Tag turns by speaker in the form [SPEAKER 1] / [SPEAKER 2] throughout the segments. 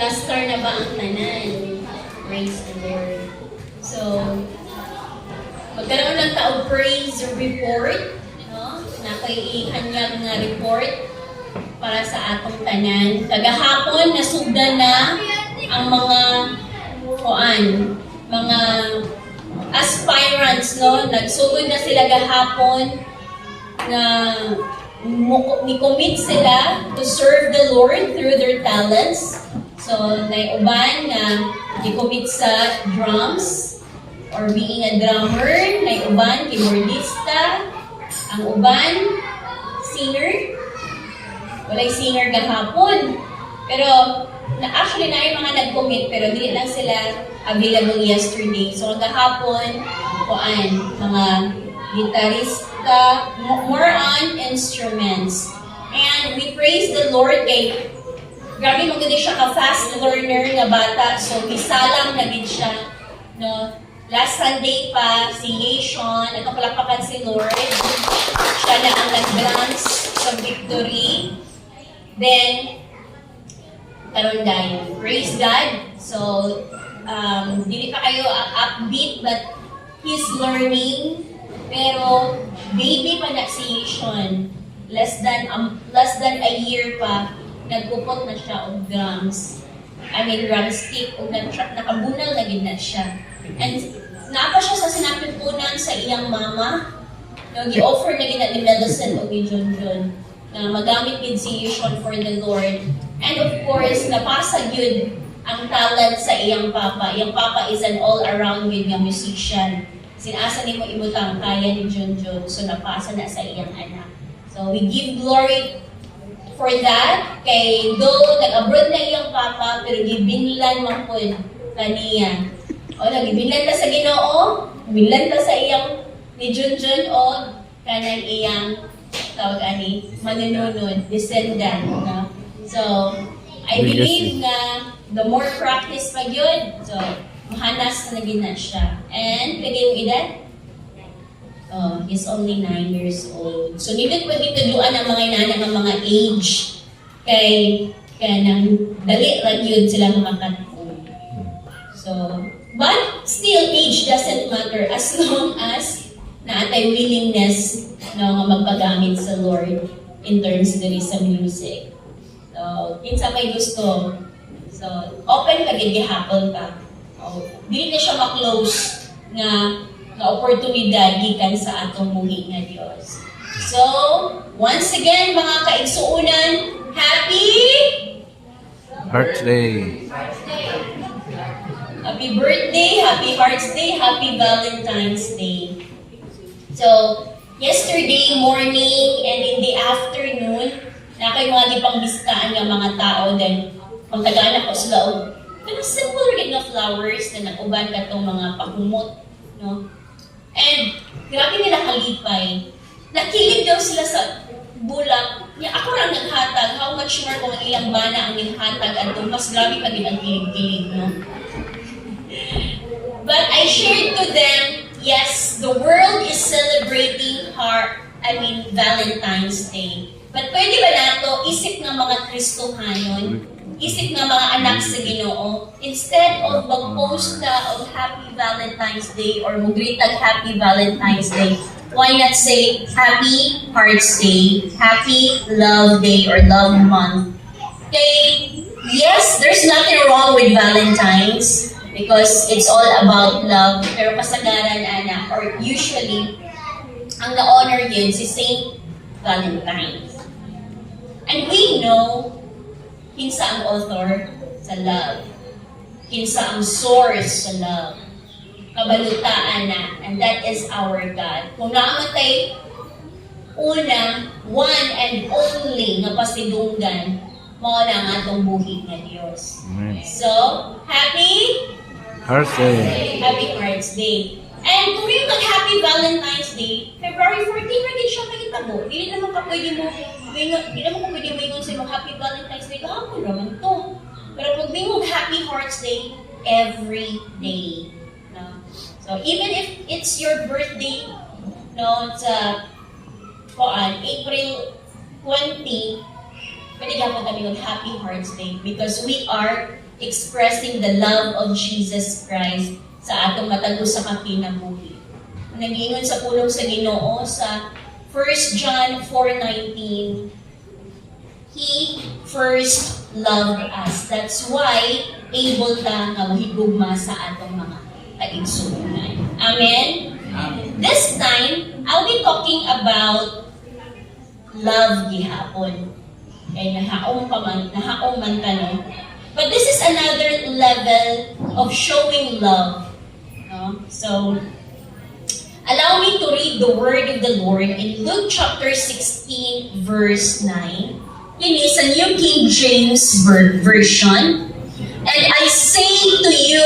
[SPEAKER 1] Plaster na ba ang tanan? Praise the Lord. So, magkaroon ng taong praise report, no? Nakaiihanyag nga report para sa atong tanan. Kagahapon, nasugdan na ang mga aspirants, no? Nagsugod na sila gahapon na ni-commit sila to serve the Lord through their talents. So, naiuban na ni-commit sa drums or being a drummer, naiuban keyboardista, ang uban singer. Walay singer gahapon. Pero actually na yung mga nag-commit pero hindi lang sila available yesterday. So, gahapon, mga gitarista, more on instruments. And we praise the Lord kay grabe maganda siya ka-fast learner nga bata. So, misalang na din siya. No? Last Sunday pa, si Yeshon, nagkapalakpakan si Lord. Siya na ang nag-dance sa victory. Then, karon dayon. Praise God. So, hindi pa kayo upbeat, but he's learning. Pero, baby pa na si Yeshon. Less than a year pa, nagpupot na siya og drums. Drumstick, o nakabunal na gid na siya. And naapa siya sa sinapipunan sa iyang mama. Gi-offer na gid ni Medicine o ni Junjun na magamit gid si Yeshon for the Lord. And of course, napasa gyud ang talent sa iyang papa. Iyang papa is an all-around good nga musician. Sinasa ni mo ibutang kaya ni Junjun, so napasa na sa iyang anak. So we give glory for that, kay though nag-abroad na iyang papa, pero gibinlan man po kaniya. O, nagibinlan ta sa Ginoo, binlan ta sa iyang ni Junjun, o kanang iyang tawag ani, manununod, descendant. No? So, I believe na the more practice pa yun, so, mahanas na gina siya. And, lagay yung edad? He's only 9 years old. So, nilid po gituduan ang mga inanang ang mga age. Kay nang dali lang yun sila makakatpo. So, but still, age doesn't matter as long as naatay willingness nga magpagamit sa Lord in terms diri sa music. So, kinsa may gusto. So, open ka gihapon ka. Dili na siya ma-close nga opportunidad gikan sa atong buhi nga Dios. So, once again, mga kaigsuunan, happy
[SPEAKER 2] Hearts Day!
[SPEAKER 1] Happy birthday, happy Hearts Day, happy Valentine's Day. So, yesterday morning and in the afternoon, na kayo mga di pangbistaan ng mga tao, then pagkagana ko sila o simple rin na flowers na nag-uban ka itong mga pahumot. No? And grabe nila kalipay. Nakilig daw sila sa bulak. Ako lang naghatag. How much more kung ilang bana ang naghatag at mas grabe pa din ang kilig-kilig. No? But I shared to them, yes, the world is celebrating Valentine's Day. But pwede ba nato isip ng mga Kristohanon, isip ng mga anak sa Ginoo, instead of mag-post na of Happy Valentine's Day or mag-greetag Happy Valentine's Day, why not say Happy Hearts Day, Happy Love Day or Love Month? Okay, yes, there's nothing wrong with Valentine's because it's all about love. Pero kasagaran, anak, or usually, ang na-honor yun si Saint Valentine. And we know kinsa ang author sa love. Kinsa ang source sa love. Kabalutaan na. And that is our God. Kung naamatay, una, one and only nga pasidunggan, mao na ang atong buhi nga Dios.
[SPEAKER 2] Amen.
[SPEAKER 1] So, happy
[SPEAKER 2] Hearts Day!
[SPEAKER 1] Happy Hearts Day. And kung yung mag-Happy Valentine's Day, February 14, pwede siya makitabo. Hindi naman ka pwede mo ingon sa mag-Happy Valentine's Day. Kahapon naman to. Pero pag may mag-Happy Hearts Day, every day. No? So, even if it's your birthday, no, sa April 20, pwede ka po kami mag-Happy Hearts Day because we are expressing the love of Jesus Christ sa atong matag usa ka kinabuhi. Nagingon sa pulong sa Ginoo sa 1 John 4:19, He first loved us. That's why able ta nga mahigugma sa atong mga kaigsuonan. Amen? This time, I'll be talking about love gihapon. Kaya nahaong man ka, no? But this is another level of showing love. No? So, allow me to read the word of the Lord in Luke chapter 16, verse 9. It is a New King James Version. And I say to you,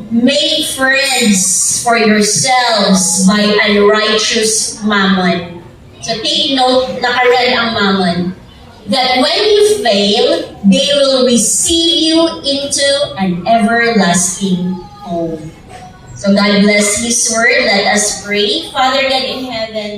[SPEAKER 1] make friends for yourselves by unrighteous mammon. So take note, nakaread ang mammon. That when you fail, they will receive you into an everlasting home. So God bless His word. Let us pray. Father God in heaven,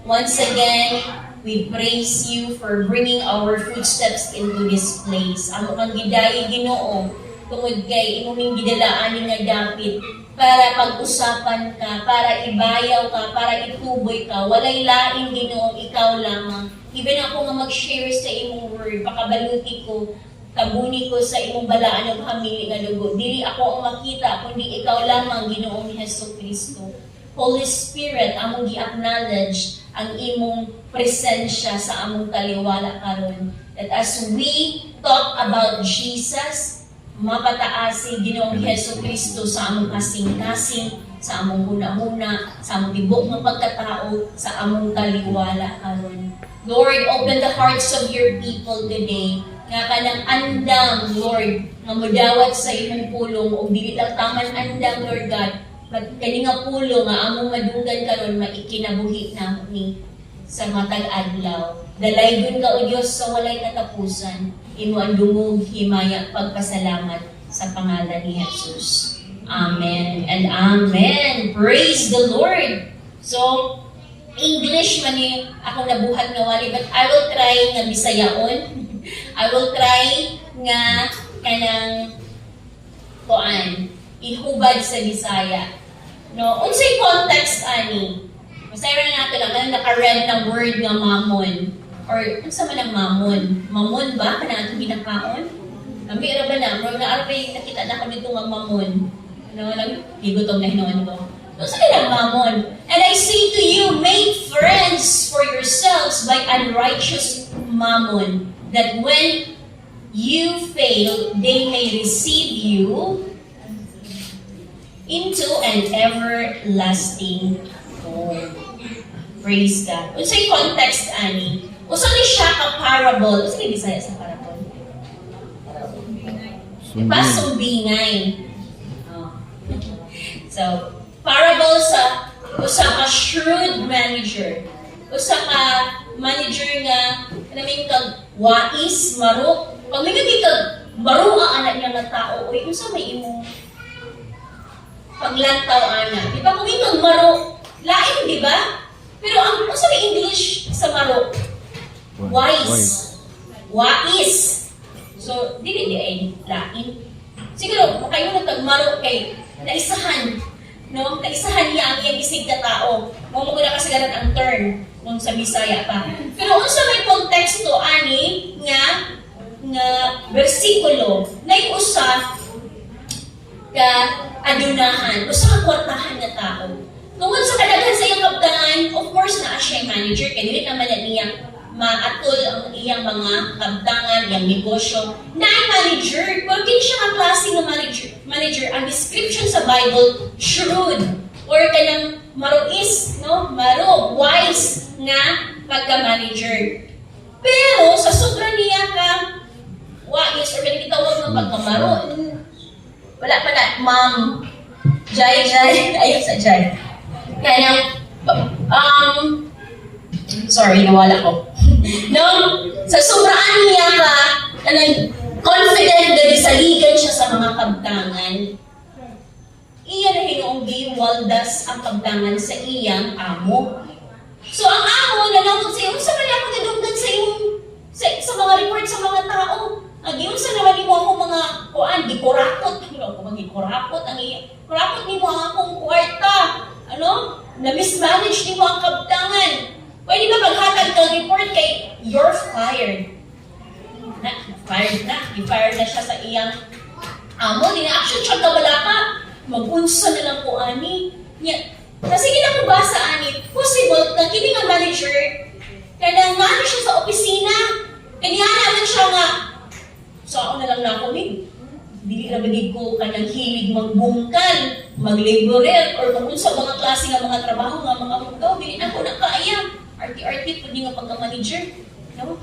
[SPEAKER 1] once again, we praise you for bringing our footsteps into this place. Amo kang gidayi Ginoo, tungod kay imong gidalaan nga dapit para pag-usapan ka, para ibayaw ka, para ituboy ka. Walay laing Ginoo, ikaw lamang. Even ako nga mag-share sa imong word, pakabaluti ko, kabuni ko sa imong balaan ng hamili nga dugo. Dili ako ang makita, kundi ikaw lamang Ginoong Hesus Kristo. Holy Spirit, among gi-acknowledge ang imong presensya sa among kaliwala karon. That as we talk about Jesus, mapataasi Ginoong Hesus Kristo sa among kasing-kasing, sa among huna-huna, sa among tibok ng pagkatao, sa among kaliwala karon. Lord, open the hearts of your people today. Nga kanang andam, Lord, nga mudawat sa imong pulong o dili lang taman andam, Lord God, kani nga pulo nga among madunggan karon maikinabuhi na ni sa matag adlaw. Dalaygon ka o Dios sa walay katapusan. Imo ang dungog, himaya, pagpasalamat sa pangalan ni Jesus. Amen and amen. Praise the Lord. So, English man ni ako nabuhat nga wali, but I will try nga Bisayaon. I will try nga kanang kuan ihubad sa Bisaya. No, unsay context ani? Masayra na nato lang ang naka-read ng word nga mamon. Or unsa man ang mamon? Mamon ba kana atong ginakaon? Kami ra ba na, murag na arpay nakita na kami itong mamon. No, lang gigutom na hinuon ko. Unsa kay ang mamon? And I say to you, make friends for yourselves by unrighteous mammon, that when you fail, they may receive you into an everlasting home. Praise God. Unsay context ani? Usa ni siya ka parable. Usa ni Bisaya sa parable? Diba? Sumbingay. Oh. So, parable sa usa ka shrewd manager. Usa ka manager nga kanaming kag wais, maruk. Pag may kag baro ang anak niya nga tao, uy, unsa may imong paglantaw ana. Di ba kung itong maro, lain, di ba? Pero ang sa English sa maro, wise. Wais. So, di ay lain. Siguro, kayo nagmaro kay naisahan. No? Naisahan niya ang iyang isig na tao. Mo na kasagaran ang turn kung sa Bisaya pa. Pero unsa may konteksto ani nga bersikulo na usa ka adunahan, usa ka kwartahan na tao. Tungod sa kadaghan sa iyang kabtangan, of course na siya manager, kaya dili naman niya maatol ang iyang mga kabtangan, iyang negosyo. Na-manager, kung hindi siya ang klase ng manager, ang description sa Bible, shrewd, or kanang maruis, no? Maro, wise na pagka-manager. Pero sa sobra niya ka wais, or kanang kitawag ng pagkamaro, wala pa na, ma'am, Jai, ayun sa Jai. Kaya, sorry, nawala ko. No, sa sobraan niya ka, confident na disaligan siya sa mga kabtangan, iya na hinoong giwaldas ang kabtangan sa iyang amo. So, ang amo, nanawag sa iyo, sa mali ako nadunggan sa iyo, sa mga report sa mga tao, agiyon sa naman mo ako mga you're fired. I-fired na siya sa iyang amo. Di na action siya kabala ka. Mag-unsa na lang po, ani. Kasi ginakubasa, ani, possible na kini nga manager, kaya nga siya sa opisina. Kanya naman siya nga, so ako na lang na ako, dili na bagig ko kanang hilig magbungkal, mag-laborer, or kung sa mga klase nga mga trabaho nga mga mugaw, dili na ako nakaya. Arti-arti po di nga pagka-manager. No?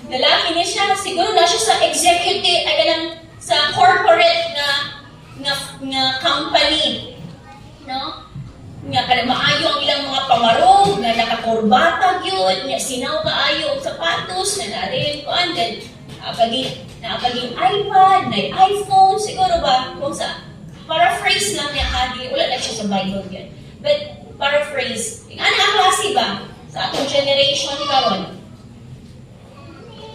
[SPEAKER 1] Lalaki niya siya, siguro na siya sa executive, ay lang sa corporate nga company. No? Nga kada maayo ang ilang mga pamarong, nga nakakurbata yun, nga sinaw kaayo ang sapatos, na narin ko, and then, napaging iPad, na iPhone, siguro ba, kung sa, paraphrase lang niya, wala na siya sa Bible yun. But, paraphrase, yung ano klase ba, sa atong generation karon?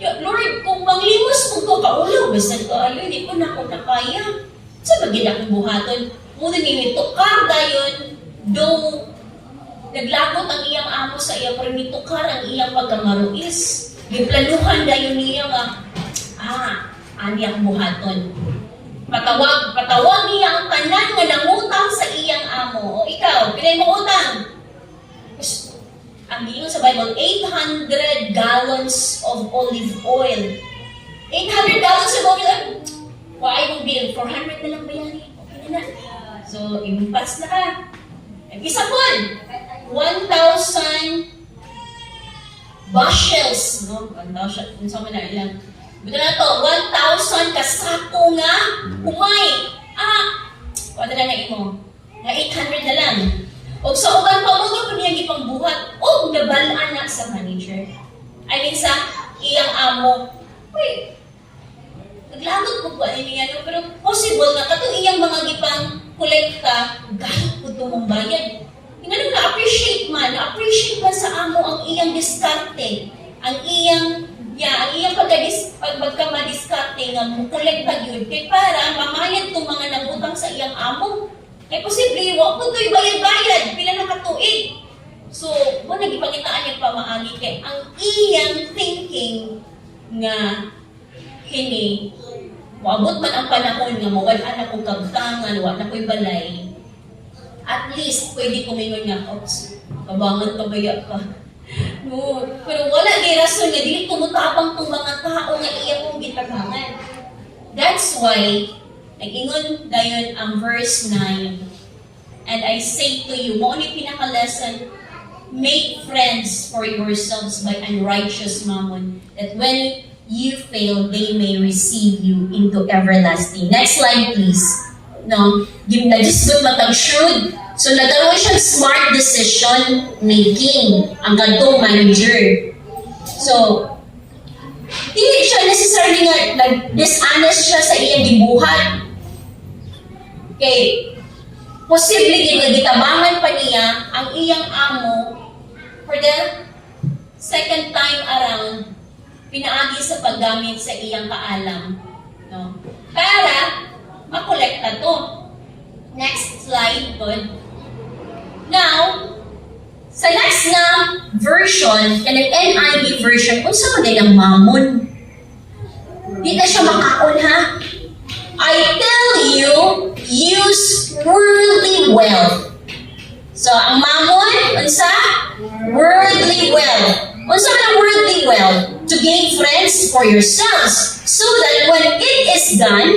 [SPEAKER 1] Lord, kung manglimos kung ko kaulaw, basta ko, ayun, hindi ko na ako nakaya. Sa bagay akong buhaton, muna nilitukar dayon, though, naglagot ang iyang amo sa iya, pero nitukar ang iyang pagkamaruis. Giplanuhan dayon niya nga, ani ang buhaton. Patawag niya ang tanan nga nangutang sa iyang amo. O ikaw, pinay mo utang. Ang giyon sa Bible, 800 gallons of olive oil. 800 gallons of olive oil. Why mo bill? 400 na lang ba yan? Okay na. So, impas na ka. Isa po, 1,000 bushels. No? 1,000, kung saan mo na ilang. Buto na to, 1,000 kasako nga umay. Wala na imo. Na 800 na lang. O sa uban pa mo kung niya gipang buhat, o nabalaan na sa manager. I mean sa iyang amo. Wait, naglagot po ba niya, pero possible na katong iyang mga gipang kolekta, gahit po itong bayad. Nga na-appreciate man sa amo ang iyang diskarte, ang iyang pagka-madiskarte nga mukolekta yun, kaya para mamayad itong mga nangutang sa iyang amo. Kaya posible, wag po ito'y bayad-bayad, pila na katuig. So, muna gipakitaan yung pamaagi, kaya ang iyang thinking nga kini, wabot man ang panahon nga mawala na kong kabtangan, wala na ko'y balay, at least pwede kumingon nga, oops, kabangan ka baya ka. No, pero wala di rason nga, dili tumutapang tong mga tao nga iya kong gitagangan. That's why, nag-ingon dayon ang verse 9, and I say to you, mo ni pinaka-lesson, make friends for yourselves by unrighteous mammon, that when you fail, they may receive you into everlasting. Next slide, please. No, just good matang shrewd. So, nagkaroon siyang smart decision making ang kantong manager. So, hindi siya necessarily nga nag-dishonest siya sa iyang gibuhat. Okay, posible ginagitabangan pa niya ang iyang amo for the second time around, pinaagi sa paggamit sa iyang kaalam. No? Para makolekta to. Next slide, good. Now, sa next na version, kanang NIV version, kung saan magay ng mamon, di na siya makaon, ha? I tell you, use worldly wealth. So, ang mamon, unsa? Worldly wealth. Unsa man ang worldly wealth? To gain friends for yourselves, so that when it is done,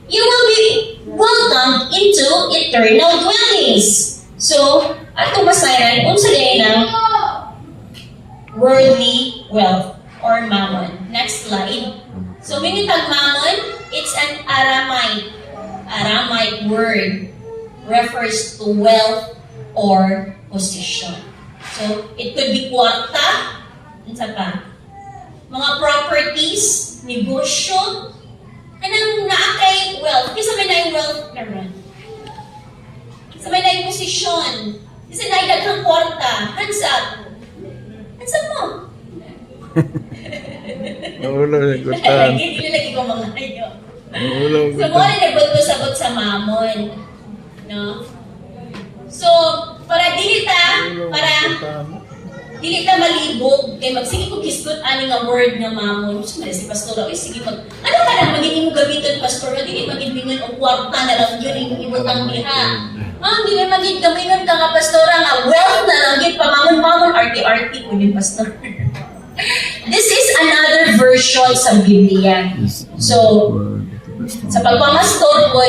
[SPEAKER 1] you will be welcomed into eternal dwellings. So, ato basayan, unsa din ang worldly wealth or mammon. Next slide. So, minitag mammon, it's an Aramaic word, refers to wealth or position. So, it could be kwarta, unsa pa? Mga properties, negosyo, anong naakay wealth? Kasi may na wealth naman. Sa may na posisyon. Kasi naidaghang kwarta. Hansa mo?
[SPEAKER 2] Naulo na gutan.
[SPEAKER 1] Lagi ko mga ayo.
[SPEAKER 2] Naulo
[SPEAKER 1] So, mo rin nagbot-sabot sa mamon. No? So, para dili ta malibog, kay magsige ko kisgot ani nga word nga mamon. So, si pastora, oy sige ano ka na maging mo gamiton, pastor, dili magibingon og kwarta na lang yun yung ibutang diha. Dili maging gamiton ka nga pastora nga wealth na lang yun, pamamon-mamon, arti-arti ko din, pastor. This is another version sa Biblia. So, sa pagpamastor po,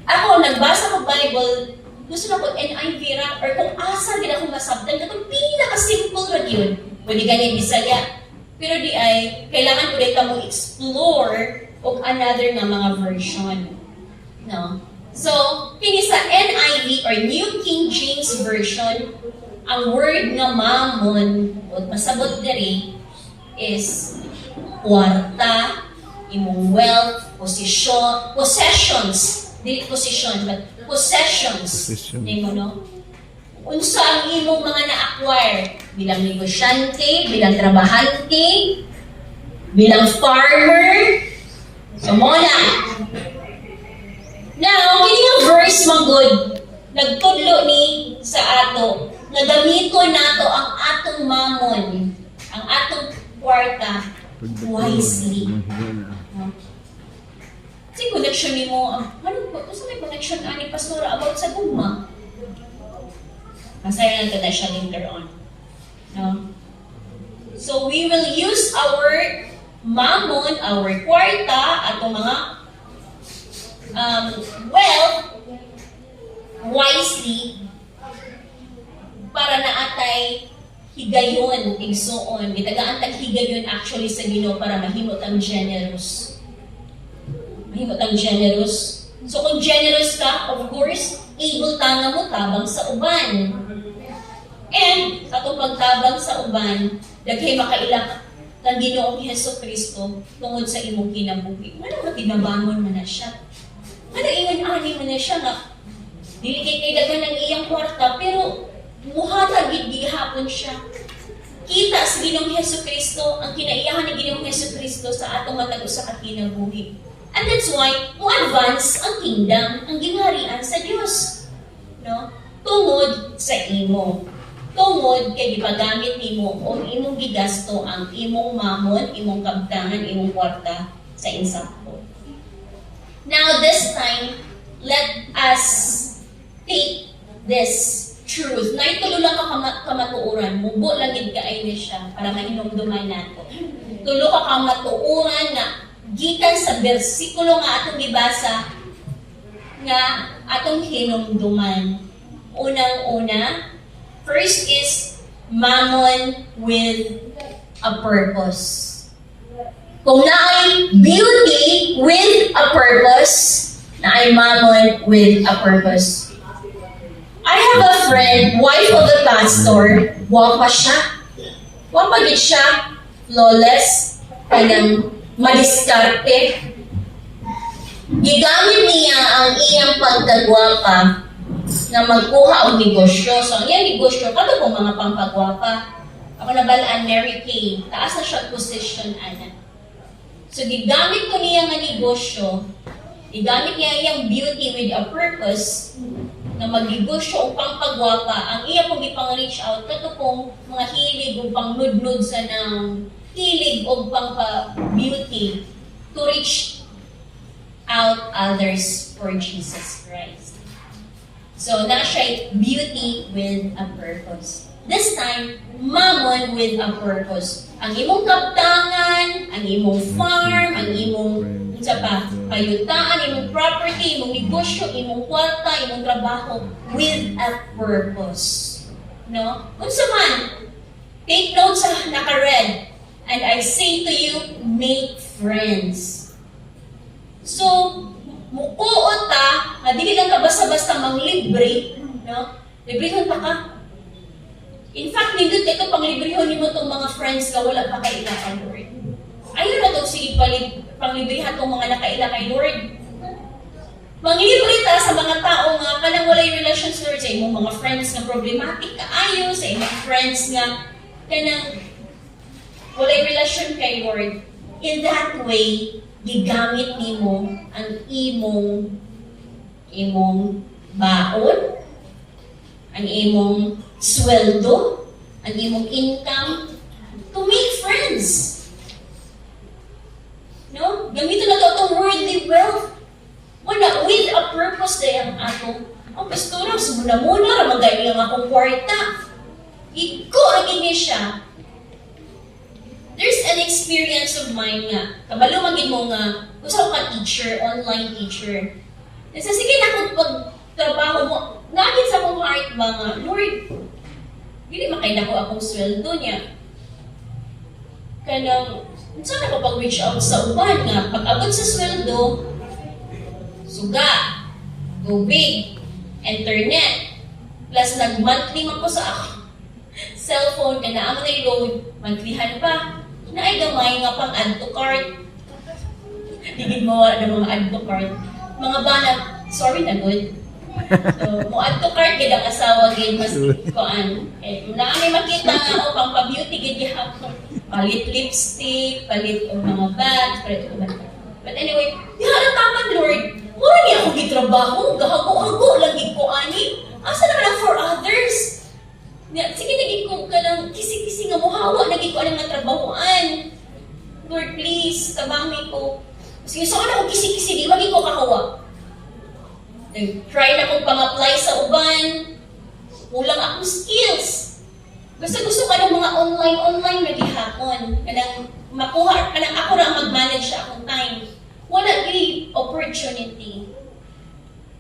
[SPEAKER 1] ako nagbasa ko Bible, gusto na ko NIV ra, or kung asa din ako masabtan, katong pinaka-simple ra yun. Pwede ganyan Bisaya. Pero di ay, kailangan ko rin mo explore o another nga mga version. No? So, kini sa NIV or New King James Version, ang word nga mamon, o masabot diri, is kwarta, imong wealth, possessions, dili position, but possessions. Nimo, no? Unsa ang imong mga na-acquire bilang negosyante, bilang trabahante, bilang farmer. So, muna. Now, kini nga verse manggod, nagtudlo ni sa ato, na gamiton nato ang atong mamon, ang atong kwarta, wisely. No? Kasi connection ni mo, ano ba? Gusto may connection ani pastora about sa guma? Masaya na ito na siya later on. No? So, we will use our mamon, our kwarta, atong mga wealth, wisely, para naatay higayon, igsuon. Gitagaan tag higayon actually sa Ginoo para mahimot ang generous. Mahimot ang generous. So kung generous ka, of course, able ta nga mo tabang sa uban. And sa itong pagtabang sa uban, daghay makailak ng Ginoong Hesus Kristo tungod sa imong kinabuhi. Ano matinabangon man na siya? Ano ingon-ani man na siya nga dili kay daghan ng iyang kwarta, pero muhatag gihapon siya. Kita sa Ginoong Hesus Kristo ang kinaiyahan ni Ginoong Hesus Kristo sa atong matag usa ka kinabuhi. And that's why mo advance ang kingdom, ang gingharian sa Dios. No? Tungod sa imo. Tungod kay gipagamit nimo o imong gigasto ang imong mamon, imong kabtangan, imong kwarta sa insakto. Now this time, let us take this truth. Na itulo lang ka kamatuuran, mubo lang gid kaay ni siya para mahinumduman nato. Tulo ka kamatuuran na gikan sa bersikulo nga atong gibasa nga atong hinumduman. Unang-una, first is mammon with a purpose. Kung naay beauty with a purpose, naay mammon with a purpose. I have a friend, wife of a pastor, wapa siya. Wapa gid siya, flawless, kanang madiskarte. Gigamit niya ang iyang pagkagwapa na magkuha og negosyo. So, ang iyang negosyo, kato po mga pampagwapa. Ako nabalaan, Mary Kay. Taas na siya position, ana. So, gigamit ko niya nga negosyo, gigamit niya iyang beauty with a purpose na magnegosyo o pampagwapa. Ang iya pong ipang-reach out, kato pong mga hilig o pangnudnud sa ng hilig o pampa-beauty to reach out others for Jesus Christ. So, na siya beauty with a purpose. This time, mammon with a purpose. Ang imong kaptangan, ang imong farm, ang imong payutaan, imong property, imong negosyo, imong kwarta, imong trabaho with a purpose. No? Unsa man, take note sa naka-red. And I say to you, make friends. So, mukuot ta, na dili lang ka basta-basta manglibre, no? Librehon pa ka. In fact, nindot ito, panglibrehon nimo tong mga friends ka, wala pa kay kay Lord. Ayun na to, sige, panglibrihan tong mga nakaila kay Lord. Manglibre ta sa mga tao nga, kanang walay relations, Lord, sa imong mga friends nga problematic kaayo, sa imong friends nga, kanang walay relasyon kay Lord. In that way, gigamit nimo ang imong baon, ang imong sweldo, ang imong income to make friends. No? Gamitin na itong worldly wealth. Wala, with a purpose na yung ato. Ang pastora, muna-muna, ramagay lang akong kwarta. Iko, agin niya siya. There's an experience of mine nga. Kabalo magin mo nga, gusto ko ka teacher, online teacher. Nasa sige na kung pagtrabaho mo, nakit sa akong heart ba nga, Lord, hindi makain ako akong sweldo niya. Kanang, saan ako pag-reach out sa uban nga, pag-abot sa sweldo, suga, tubig, internet, plus nag-monthly man ko sa cellphone, kaya naamo na load, monthlyhan pa, na ay gamay nga pang add to cart. Digid mo ng mga add to cart. Mga bana, sorry na good. So, mo add to cart, gid ang asawa, gid mas kuan. Eh, kung naami makita nga, o pang pa-beauty, gid hapon. Palit lipstick, palit o mga bags, palit o mga. But anyway, diharang taman, Lord. Mura niya ako gitrabaho, gahago-hago lang gid ko ani. Asa naman ang for others? Sige, naging ko ka ng kisi-kisi nga muhawa, naging ko ang trabahoan. Lord, please, tabangin ko. Sige, saan ako kisi-kisi, di maging ko kahawa. Try na kong pang-apply sa uban. Kulang akong skills. Gusto ka ng mga online na gihapon. Kanang makuha, kanang ako na mag-manage sa akong time. Wala really opportunity.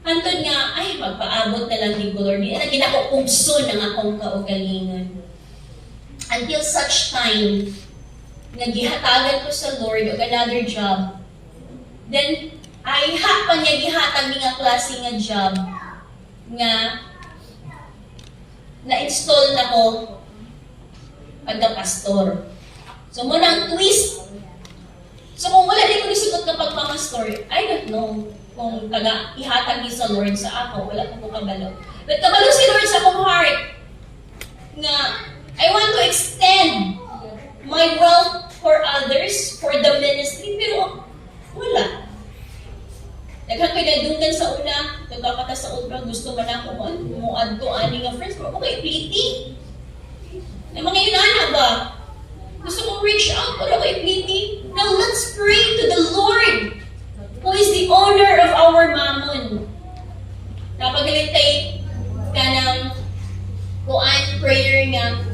[SPEAKER 1] Hantod nga, ay, magpaabot na lang ni Lord. Di na ginakupugso ng akong kaugalingon. Until such time, nagihatagan ko sa Lord o another job. Then, ay pa niya gihatag nga klase nga job nga na-install na ko pagka-pastor. So, muna ang twist. So, kung wala din ko nisugot kapag pang-pastor, I don't know kung ihatag ni sa Lord sa ako, wala ko kabalo. But kabalo si Lord sa akong heart nga I want to extend my wealth for others, for the ministry, pero wala. Daghang pinadunggan sa una, nagkakata sa una, gusto man ako muad to ani nga friends, pero okay, pliti. Na mga yunana ba? Gusto kong reach out, pero okay, pliti. Now let's pray to the Lord, who is the owner of our mammon. Napagalitay ka ng kuan prayer nga,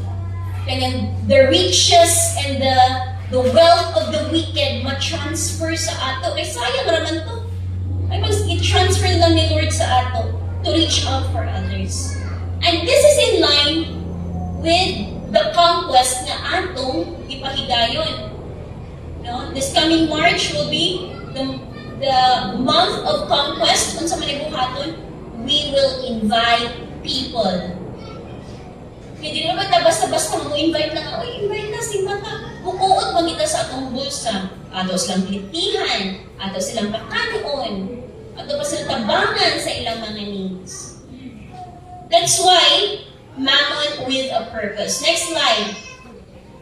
[SPEAKER 1] kanang the riches and the wealth of the wicked ma-transfer sa ato. Kaya sayang naman to. Ay mag-transfer lang ni Lord sa ato to reach out for others. And this is in line with the conquest na atong ipahigayon. No? This coming March will be the month of conquest. Kung sa manibuhaton, we will invite people. Hindi naman na basta-basta mo invite lang ako, invite na si Mata. Bukuot magita sa atong bulsa. Ato silang plitihan, ato silang pakanoon, ato pa silang tabangan sa ilang mga needs. That's why, mammon with a purpose. Next slide.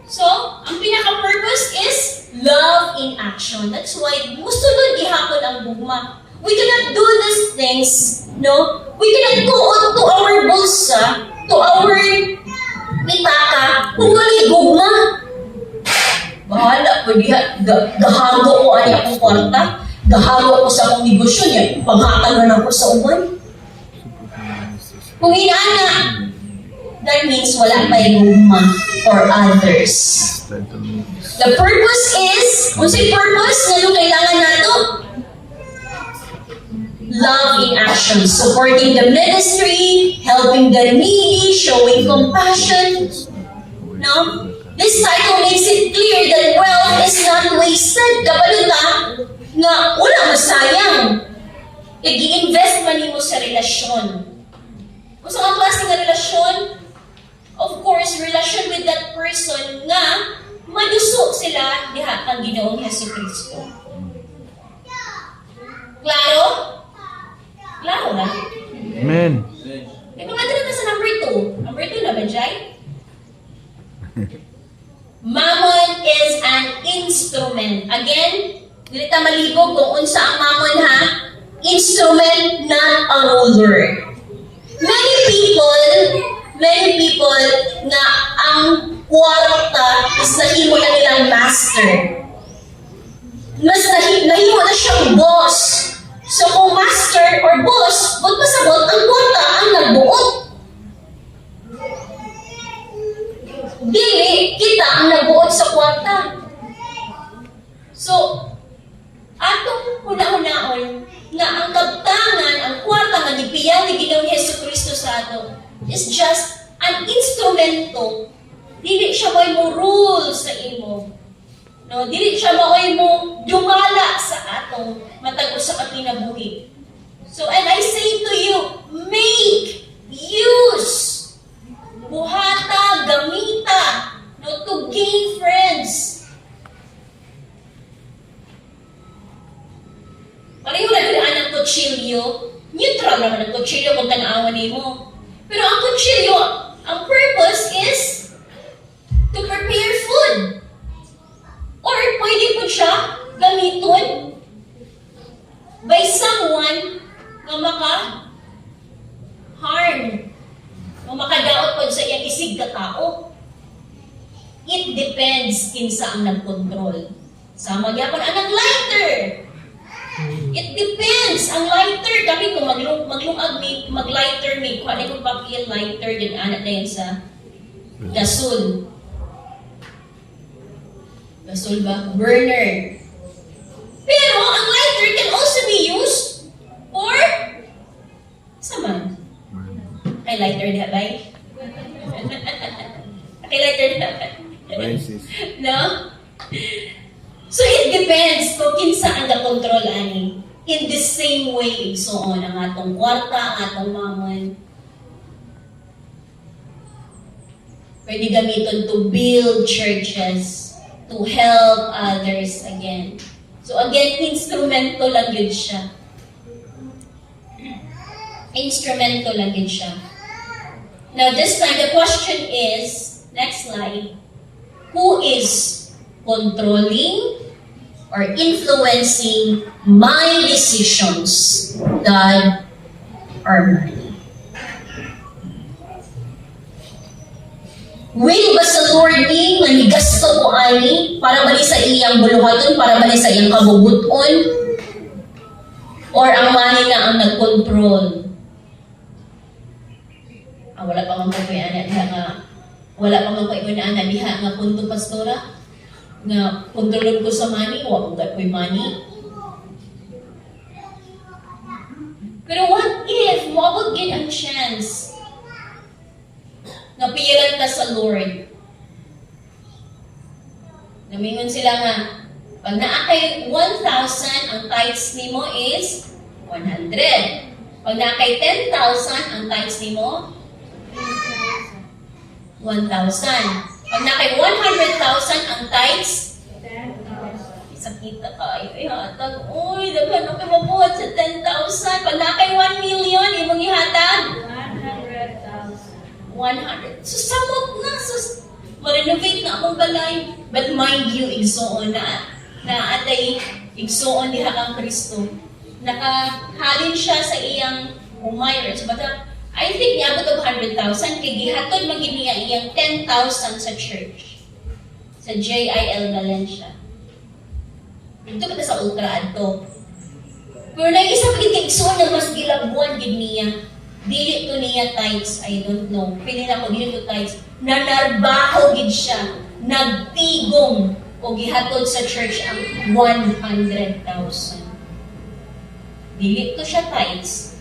[SPEAKER 1] So, ang pinaka-purpose is love in action. That's why, gusto nun gihapon ang bugma. We cannot do these things, no? We cannot go on to our bulsa, to our pitaka, kung wala gugma. Bahala ko diha, gahago ko ani akong kwarta, gahago ko sa akong negosyo niya, paghatagan ako sa uban. Kung inaana, that means wala pa gugma for others. The purpose is, kung sa'y purpose, ano kailangan nato? Love in action, supporting the ministry, helping the needy, showing compassion. No? This title makes it clear that wealth is not wasted. Kapag na wala masayang. I-invest man mo sa relasyon. Kung saan ang klase ng relasyon, of course, relasyon with that person nga madusok sila diha ang Ginoong Jesucristo. Klaro? Klaro na?
[SPEAKER 2] Amen.
[SPEAKER 1] May mga na sa number 2. Number 2 na ba, Jai? Mammon is an instrument. Again, dili ta malibog kung unsa ang mammon ha. Instrument, not a ruler. Many people na ang kwarta is nahimo na nilang master. Mas nahimo na siyang boss. So kung master or boss, ba't pasabot ang kwarta ang nagbuot? Dili, kita ang nagbuot sa kwarta. So, atong una-unaon, nga ang kabtangan, ang kwarta nga gipiyan ni Ginoong Hesukristo sa ato is just an instrumento. Dili siya may mo rule sa imo. No, dili siya may mo dumala sa atong matag usa ka kinabuhi. So, and I say to you, make use, buhata, gamita, no, to gain friends. Pareho na gudaan ang kutsilyo. Neutral naman ang kutsilyo kung tanawan mo. Pero ang kutsilyo, ang purpose is to prepare food. Or pwede po siya gamiton by someone na maka-harm, na makadaot po sa iyang isig ka tao. It depends kinsa ang nag-control. Sama gyapon ang lighter. It depends. Ang lighter, kami kung maglungag mi, mag-lighter mi, kung ano kong papel lighter, din anak na yan sa gasol. Gasol ba? Burner. Pero, ang lighter can also be used for saman. Ay, lighter na ba? Ay, lighter na ba?
[SPEAKER 2] Basis.
[SPEAKER 1] No? So it depends kung kinsa ang na-control ani. In the same way, so on, ang atong kwarta, atong mamon. Pwede gamiton to build churches, to help others again. So again, instrumento lang yun siya. Instrumento lang yun siya. Now this time, the question is, next slide, who is controlling or influencing my decisions, God or money? Will ba sa Lord ni manigasto ko ani para bali sa iyang buluhaton, para bali sa iyang kabubuton? Or ang money na ang nag-control? Wala pa man ko yung anak diha nga, wala pa man ko yung anak diha nga punto pastora, nga kontrolon ko sa money, wala ko yung money. Pero what if, wabag gid ang chance nga piiran ka sa Lord? Namingon sila nga, pag naakay 1,000, ang tithes nimo is 100. Pag naakay 10,000, ang tithes nimo 1,000. Pag nakay 100,000 ang tithes, 10,000. Sakita kayo. Ihatag. Uy, daghan ako mabuhat sa 10,000. Pag nakay 1 million, imong ihatag? 100,000. So, samot na. So, ma-renovate na akong balay. But mind you, igsoon na atay igsoon diha kang Kristo. Nakahalin siya sa iyang umayros. But I think niabot og 100,000 kay gihatod magid niya iyang 10,000 sa church. Sa JIL Valencia. Dito pa sa ultra adto. Pero nag-isa pa gid kay igsoon na mas gilabuan gid niya. Dili to niya tithes, I don't know. Pili na ko dili to tithes. Nanarbaho gid siya. Nagtigong o gihatod sa church ang 100,000. Dili to siya tithes.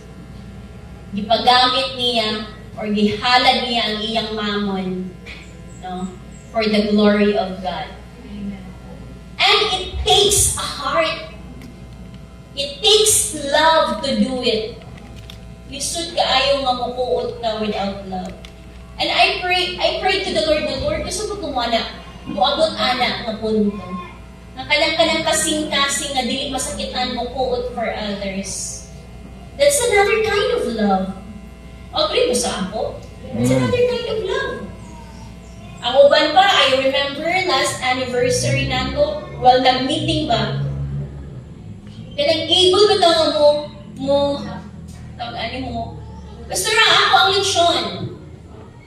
[SPEAKER 1] Gipagamit niya or gihalad niya ang iyang mammon, no, for the glory of God. Amen. And it takes a heart. It takes love to do it. Lisod kaayo nga mukuot ka without love. And I pray to the Lord, gusto ko kumana, muabot anak nga punto. Nga kanang kasing-kasing nga dili masakitan mo kuot for others. That's another kind of love. Agree mo sa ako? That's another kind of love. Ang uban pa, I remember last anniversary nato, while nag-meeting ba, kanang able ba ito tawag mo, gusto na ako ang leksyon.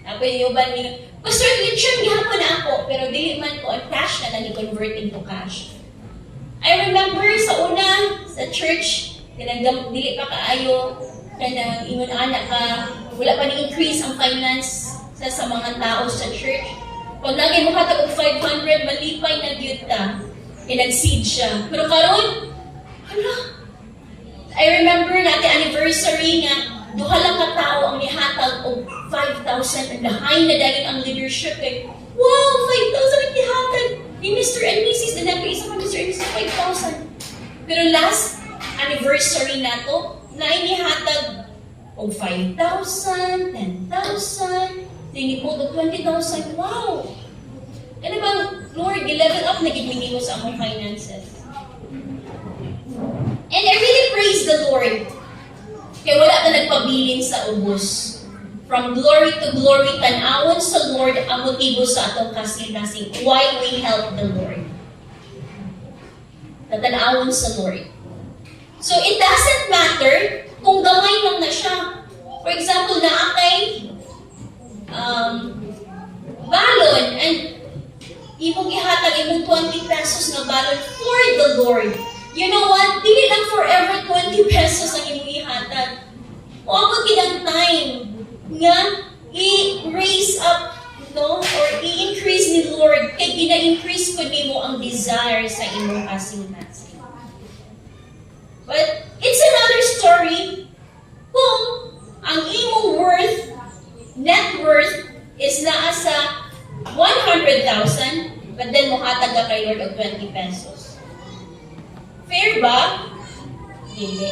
[SPEAKER 1] Ako yung uban ni, Pastor, lechon gihapon na ako, pero dili man ko ang cash na nag-convert into cash. I remember sa una, sa church, dili pa kaayo, kanang ingon anak ka, wala pa ni-increase ang finance sa mga tao sa church. Pag lagi mo hatag og 500, malipay na gyud ta. Nag-seed siya. Pero karon, hala, I remember natin anniversary nga, duha lang ka tao ang nihatag og 5,000 and lahay na dahil ang leadership kay, wow, 5,000 ang nihatag ni Mr. and Mrs. na nag-isa ka Mr. and Mrs. 5,000. Pero last anniversary na to, na inihatag og 5,000, 10,000, tingin po og 20,000, wow! Ano bang, Lord, i-level up na gitmingin mo sa among finances. And I really praise the Lord. Kaya wala na nagpabilin sa ubos. From glory to glory, tanawon sa Lord ang motibo sa atong kasing-kasing. Why we help the Lord. Natanawon sa Lord. So it doesn't matter kung gamay lang na siya. For example, naakay balon and imong ihatag imong 20 pesos na balon for the Lord. You know what? Dili lang forever 20 pesos ang imong ihatag. O ako kinang time nga i-raise up, no? Or i-increase ni Lord kay gina-increase ko nimo ang desire sa imong kasing-kasing. But it's another story kung ang imong net worth is naa sa 100,000 but then muhatag ka kay Lord og 20 pesos. Fair ba? Hindi.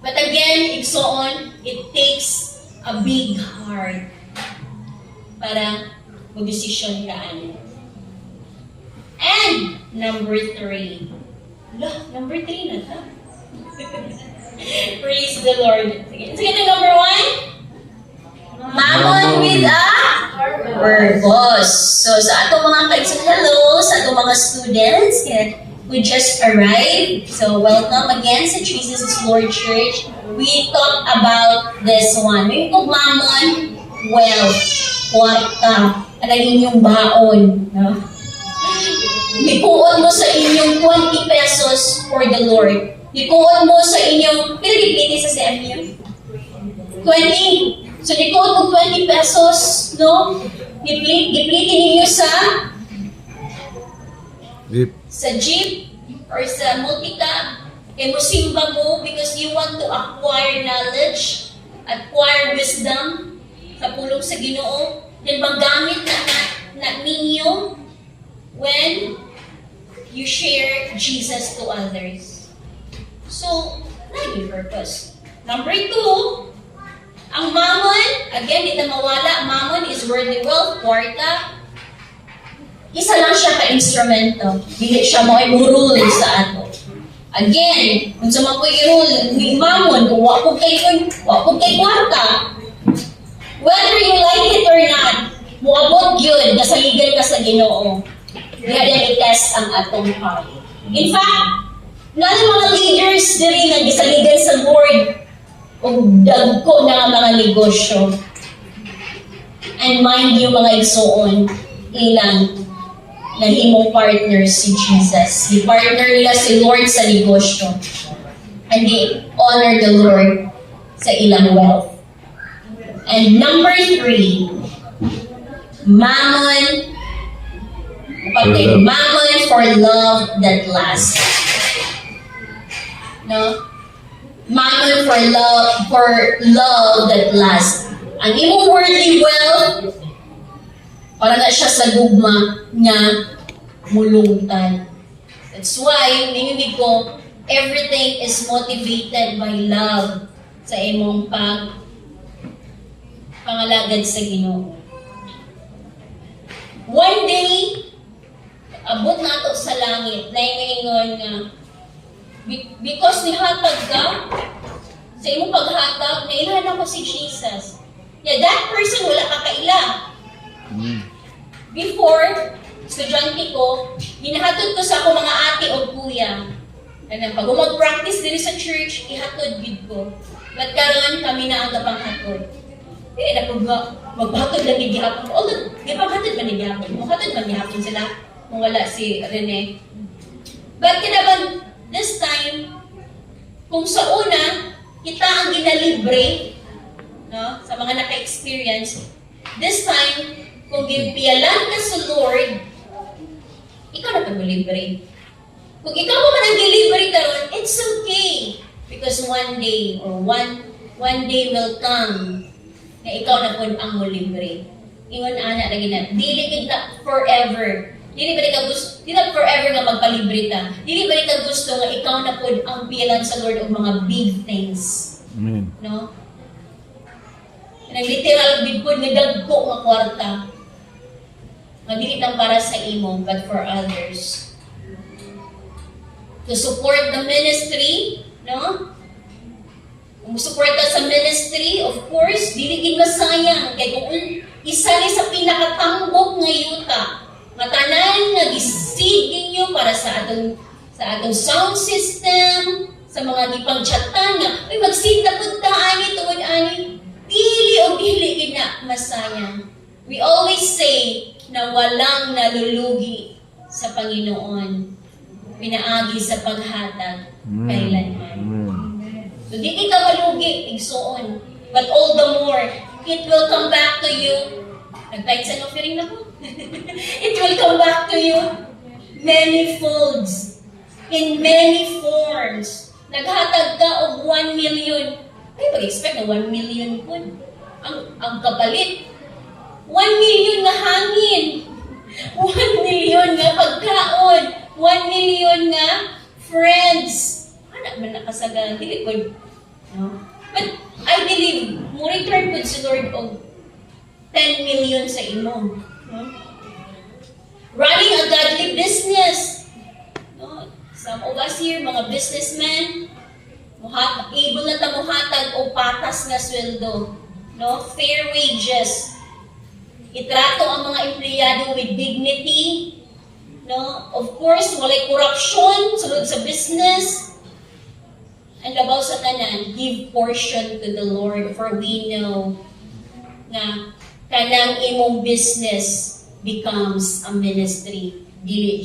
[SPEAKER 1] But again, igsoon, it takes a big heart para mag-desisyon kaan. And number 3. Number 3 na ta. Praise the Lord. Sige na number 1. Mammon with a purpose. So sa ato mga kaibigan, hello sa ato mga students. We just arrived. So welcome again sa Jesus is Lord Church. We talk about this one. May kong mammon, wealth, kwarta, anong inyong baon. No? Ikuon mo sa inyong 20 pesos for the Lord. Ikuon mo sa inyong, pinagipiti sa CMU? 20. So, ikuon mo 20 pesos, no? Gipliti ninyo sa jeep or sa multicab. Kaya mo simba mo because you want to acquire knowledge, acquire wisdom sa pulong sa Ginoo. Then magamit na ninyo when you share Jesus to others. So, naging purpose. Number 2, ang mammon, again, di na mawala, mammon is worldly wealth, kwarta. Isa lang siya ka-instrumento. Dili siya mo i-rule sa ato. Again, kung sa mga i-rule, ni mammon, kung wakog kay kwarta, whether you like it or not, muabot yun, kasaligan ka sa Ginoo. Diya i-test ang atong heart. In fact, nalang mga leaders diri nga gisaligan sa Lord o dagko na mga negosyo. And mind you mga igsoon, ilang nahimong partner si Jesus. I-partner nila si Lord sa negosyo. And they honor the Lord sa ilang wealth. And number 3, mammon, mammon for love that lasts. No? Mammon for love that lasts. Ang imong worldly wealth, para na siya sa gugma nga mulungtan. That's why, ningibig ko, everything is motivated by love sa imong pangalagad sa Ginoo. One day, abot na ito sa langit, na ingon nga, because nihatag ka, sa imong paghatag, nailhan ako si Jesus. Yeah, that person wala ka kaila. Before, estudyante ko, hinahatod ko sa ako mga ate o kuya. Pag mag-practice diri sa church, ihatod gid ko. But karon kami na ang kapanghatod. Hindi na kung magbahatod lang ni gihapon. Although, di ba hatod man ni gihapon? Maghatod man gihapon sila kung wala si Rene. But kinaban, this time, kung sa una, kita ang ginalibre, no, sa mga naka-experience, this time, kung gipialan ka sa Lord, ikaw na pag-libre. Kung ikaw mo man ang gilibre karon, it's okay. Because one day, or one day will come, na ikaw na po ang libre. Ingon ana lagi na, dili kita forever. Dili ba ka gusto, dili na forever nga magpalibre ta. Dili ba ka gusto nga ikaw na po ang pialan sa Lord og mga big things.
[SPEAKER 2] Amen.
[SPEAKER 1] No? Nang literal big pod nga dagko nga kwarta. Nga dili lang para sa imo, but for others. To support the ministry, no? Kung suporta sa ministry, of course, dili gid masayang kay kung isa ni sa pinakatambok nga yuta, nga tanan nga giseed ninyo para sa atong sound system, sa mga gipangchatan nga, ay mag-seed na pud ta ani tuod ani, dili o dili gid na masayang. We always say na walang nalulugi sa Panginoon, pinaagi sa paghatag kailanman. So, di ka malugi, igsoon. But all the more, it will come back to you. Nag-type sa offering na po. It will come back to you many folds, in many forms. Naghatag ka og 1 million. Ay, pag-expect na 1 million po. Ang kapalit. 1 million na hangin. 1 million na pagkaon. 1 million na friends. Anak man nakasagaan, dili po. No? But I believe, mo return po si Lord og 10 million sa imo. No? Running a godly business. No? Some of us here, mga businessmen, able na ta muhatag o patas nga sweldo. No? Fair wages. Itrato ang mga empleyado with dignity. No? Of course, walay corruption sulod sa business. And labaw sa tanan, give portion to the Lord, for we know na kanang imong business becomes a ministry, dili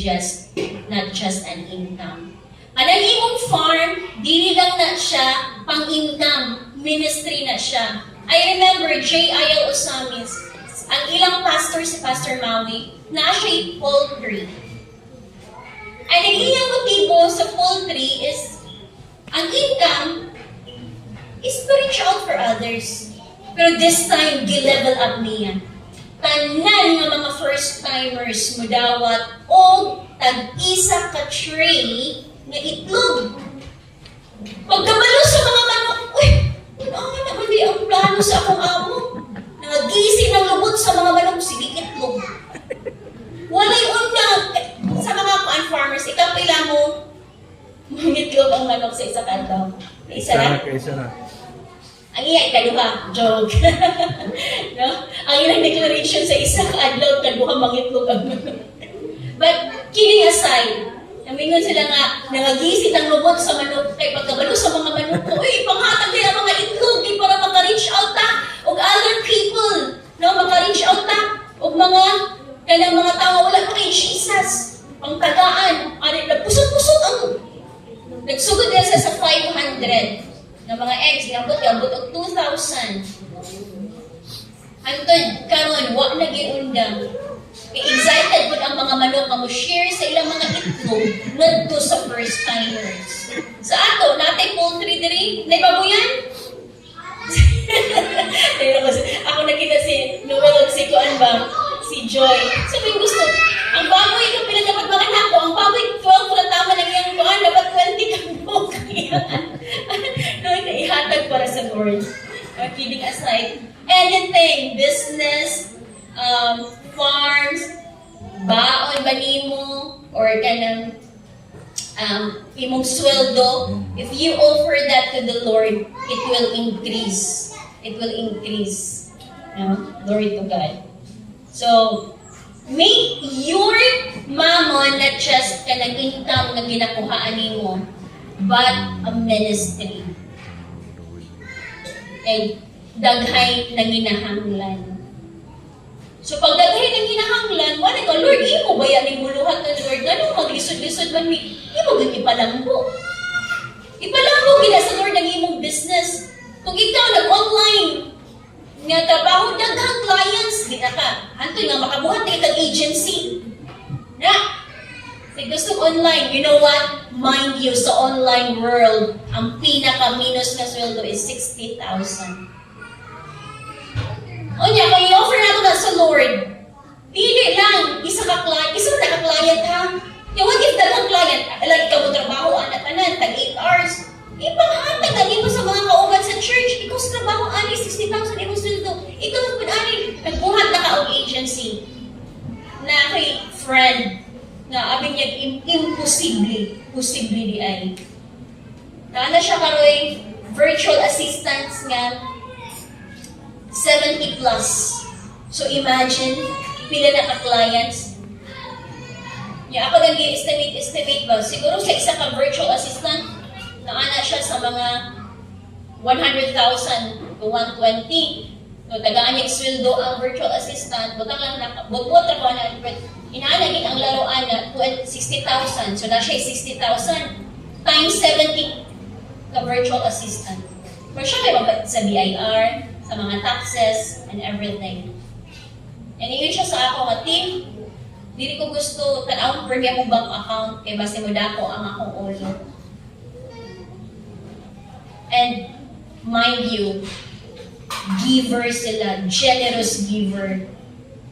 [SPEAKER 1] not just an income. Kanang imong farm, dili lang na siya pang-income, ministry na siya. I remember J.I.L. Osamis, ang ilang pastor, si Pastor Maui, na siya poultry. And ang iyang motibo sa poultry is ang income is to reach out for others. Pero this time, gi-level up niya. Tanan nga mga first-timers mo dawat o tag-isa ka tray nga itlog. Pagkabalo sa mga manok, uy, ano naman di ang plano sa akong amo? Nag-iisip ng lubot sa mga manok, sige itlog. Walay undang sa mga farmers, ikaw pila mo, mangitlog ang manok sa isa kanto. Isa na?
[SPEAKER 2] Isa na.
[SPEAKER 1] Ang iya, kaduha. Joke. No? Ang ilang declaration sa isa kadlaw, kaduha mangitlog ang manok. But, kidding aside, namingon sila nga, nangagisit ang lubot sa manok, kay pagkabalo sa mga manok ko, uy, panghatag kaya mga itlog, para maka-reach out ta, og other people, no, maka-reach out ta, og mga, kanang mga tao, wala pa kay Jesus, pangtagaan, nagpusot-pusot ang nagsugod nila sa 500 na mga eggs, nabot og 2,000. Antod, karon wa na giundang. Excited po ang mga manok nga mo share sa ilang mga itlog ngadto sa first timers. Sa ato, natay poultry diri, naibabuyan? Ako nakita si Noel og si Kuan ba? Si Joy. Sabi gusto, ang baboy ka pila dapat mga nako, ang baboy 12 na tama lang yung Kuan, dapat 20 ka mo. No, ihatag para sa Lord. Kidding aside, anything, business, farms, baon ba nimo, or kanang imong sweldo, if you offer that to the Lord, it will increase. It will increase. No? Glory to God. So, make your mammon not just kanang income na ginakuhaan nimo, but a ministry. Okay? daghay nanginahanglan. So pag daghay nanginahanglan, wala ka, Lord, imo ba yan yung buluhan na Lord? Ganun maglisod-lisod man mi, imo gan ipalambo. Ipalambo gina sa Lord ang imong business. Kung ikaw nag-online, nga trabaho, daghang clients, di na ka. Hanto nga makabuhat na itang agency. Na, sa gusto online, you know what? Mind you, sa online world, ang pinaka-minus na sweldo is 60,000. O niya, kung i-offer nato na sa Lord, pili lang, isa na ka-client ha. Kaya what if daghang client, like ikaw mo trabaho, anak-anan, tag 8 hours, ipanghatag na mo sa mga kauban sa church, ikaw sa trabaho, ani, 60,000 imong sweldo. Ikaw sa ani, nagbuhat na ka og agency na kay friend, na abing niya imposible di ay. Na siya karoy virtual assistants nga 70 plus. So imagine, pila na ka-clients. Yeah, ako nag-estimate ba? Siguro sa isa ka virtual assistant, naana siya sa mga 100,000 to 120. So, tagaan niya sweldo ang virtual assistant, butang lang bubot na po na, inaanagin ang laruan na 60,000. So, na siya 60,000 times 70 ka virtual assistant. Pero siya may mabait sa BIR, sa mga taxes, and everything. And yun siya sa ako nga team, dili ko gusto tanawang premium mo bank account kay base mo dako ang akong ulo. And mind you, giver sila, generous giver.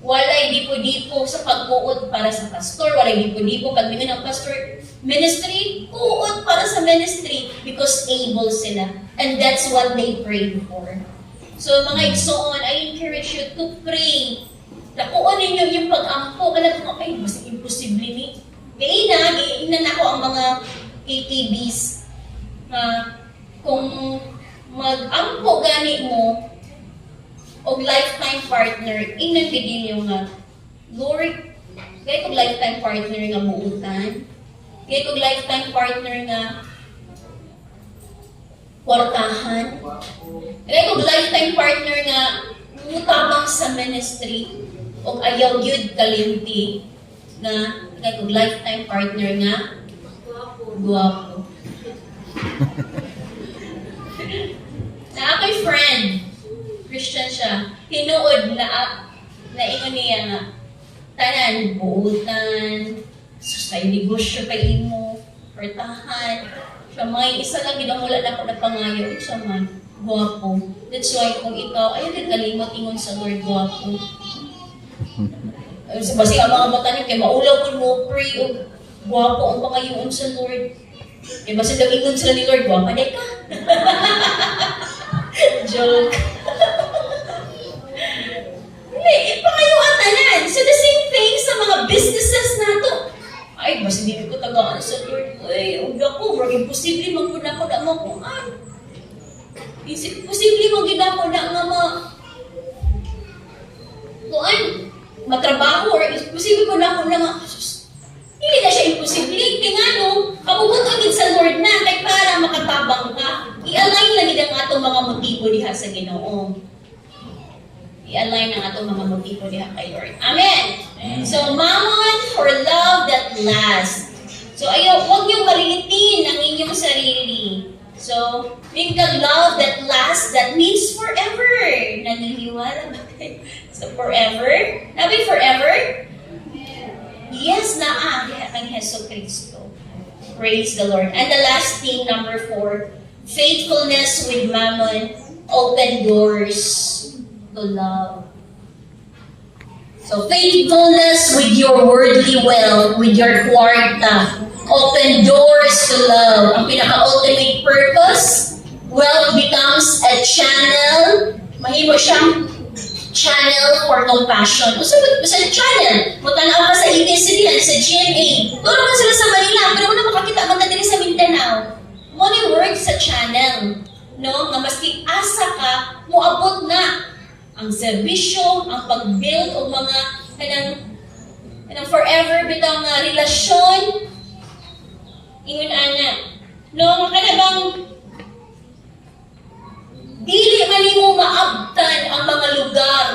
[SPEAKER 1] Walay dipo-dipo sa pag-uod para sa pastor, walay dipo-dipo pag mingon ang pastor ministry, uod para sa ministry because able sila. And that's what they prayed for. So mga igsoon, I encourage you to pray. Nakuha ninyo yung pag-ampo, kaya kung ay, mas imposible ni. Gainan ako ang mga KTBs na kung mag-ampo gani mo o lifetime partner, inabidin yung nga, Lord, kaya kung lifetime partner nga muutan, kaya kung lifetime partner nga kwartahan, kaya kung lifetime partner nga mutabang sa ministry, o ayaw yun kalimti na kaya kung lifetime partner nga guwapo. Na ako'y friend, Christian siya, tinuod na ingon niya nga, tanan, buutan, susay negosyo pa imo, pertahan, siya may isa lang ginamula na ako na pangayo, siya man, guwapo. That's why kung ikaw, ayaw din kalimot ingon sa Lord, guwapo. Basi ang mga batanin, kaya maulaw ko mo pray, o guwapo ang pangayoon sa Lord. Kaya basi daw ingon sila ni Lord, guwapa na ka. Joke. Hindi, ipangayuan tanan. So the same thing sa mga businesses nato. Ay, basi hindi ko tagaan sa Lord. Ay, huwag ako, imposible magmuna ko na makuhan. Imposible magmuna ko na nga kuhan, matrabaho, or imposible ko na ako na nga, hindi na siya imposible. Kaya nga no, kabugot agad sa Lord na, kaya para makatabang ka, i-align lang ang atong mga motibo diha sa Ginoo. I-align ang atong mga motibo diha kay Lord. Amen! So, mammon for love that lasts. So, ayaw, huwag niyong malilitin ang inyong sarili. So, think the love that lasts, that means forever. Naniniwala ba kayo? So, forever? Nabi forever? Yes, ang Heso Kristo. Praise the Lord. And the last thing, number 4, faithfulness with mammon, open doors to love. So, faithfulness with your worldly wealth, with your kwarta, open doors to love. Ang pinaka-ultimate purpose, wealth becomes a channel. Mahimo siyang channel for compassion. Sa channel, mutanaw ka sa ABS-CBN, sa GMA. Tulong ka sila sa Manila, pero wala makakita man na din sa Mindanao. Money works sa channel. No? Nga maski asa ka, muabot na ang serbisyo, ang pag-build o mga kanang forever bitang relasyon. Ingon ana. No, kanabang dili man nimo maabtan ang mga lugar